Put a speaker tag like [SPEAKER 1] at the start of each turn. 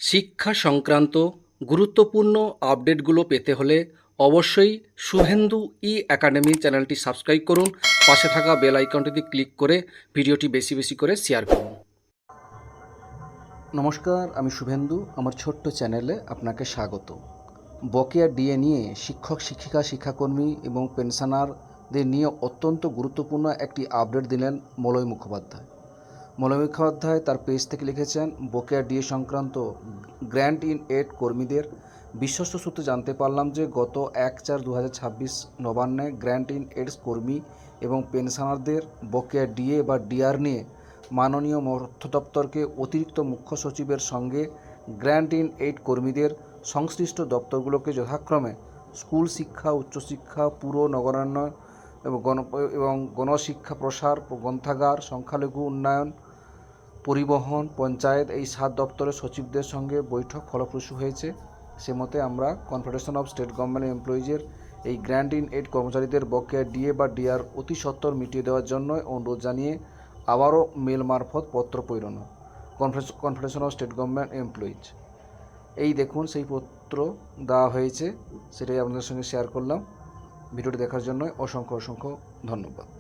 [SPEAKER 1] শিক্ষা সংক্রান্ত গুরুত্বপূর্ণ আপডেটগুলো পেতে হলে অবশ্যই শুভেন্দু ই একাডেমি চ্যানেলটি সাবস্ক্রাইব করুন। পাশে থাকা বেল আইকনটিতে ক্লিক করে ভিডিওটি বেশি বেশি করে শেয়ার করুন। নমস্কার, আমি শুভেন্দু। আমার ছোট্ট চ্যানেলে আপনাকে স্বাগত। বকেয়া ডিএ নিয়ে শিক্ষক, শিক্ষিকা, শিক্ষাকর্মী এবং পেনশনারদের নিয়ে অত্যন্ত গুরুত্বপূর্ণ একটি আপডেট দিলেন মলয় মুখোপাধ্যায়। মলয় মুখোপাধ্যায় তার পেজ থেকে লিখেছেন, বকেয়া ডিএ সংক্রান্ত গ্র্যান্ট ইন এড কর্মীদের বিশ্বস্ত সূত্রে জানতে পারলাম যে গত 1/4/2026 নবান্নে গ্র্যান্ট ইন এডস কর্মী এবং পেনশনারদের বকেয়া ডিএ বা ডিআর নিয়ে মাননীয় অর্থ দপ্তরকে অতিরিক্ত মুখ্য সচিবের সঙ্গে গ্র্যান্ট ইন এইড কর্মীদের সংশ্লিষ্ট দপ্তরগুলোকে যথাক্রমে স্কুল শিক্ষা, উচ্চশিক্ষা, পুর নগরায়ণ এবং গণশিক্ষা প্রসার, গ্রন্থাগার, সংখ্যালঘু উন্নয়ন, পরিবহন, পঞ্চায়েত, এই 7 দপ্তরের সচিবদের সঙ্গে বৈঠক ফলপ্রসূ হয়েছে। সে মতে আমরা কনফেডারেশন অফ স্টেট গভর্নমেন্ট এমপ্লয়িজের এই গ্র্যান্ট ইন এইড কর্মচারীদের বকেয়া ডিএ বা ডিআর অতি সত্বর মিটিয়ে দেওয়ার জন্য অনুরোধ জানিয়ে আবারও মেল মারফত পত্র প্রেরণ। Confederation of state government employees, এই দেখুন সেই পত্র দেওয়া হয়েছে, সেটাই আপনাদের সঙ্গে শেয়ার করলাম। ভিডিওটি দেখার জন্য অসংখ্য ধন্যবাদ।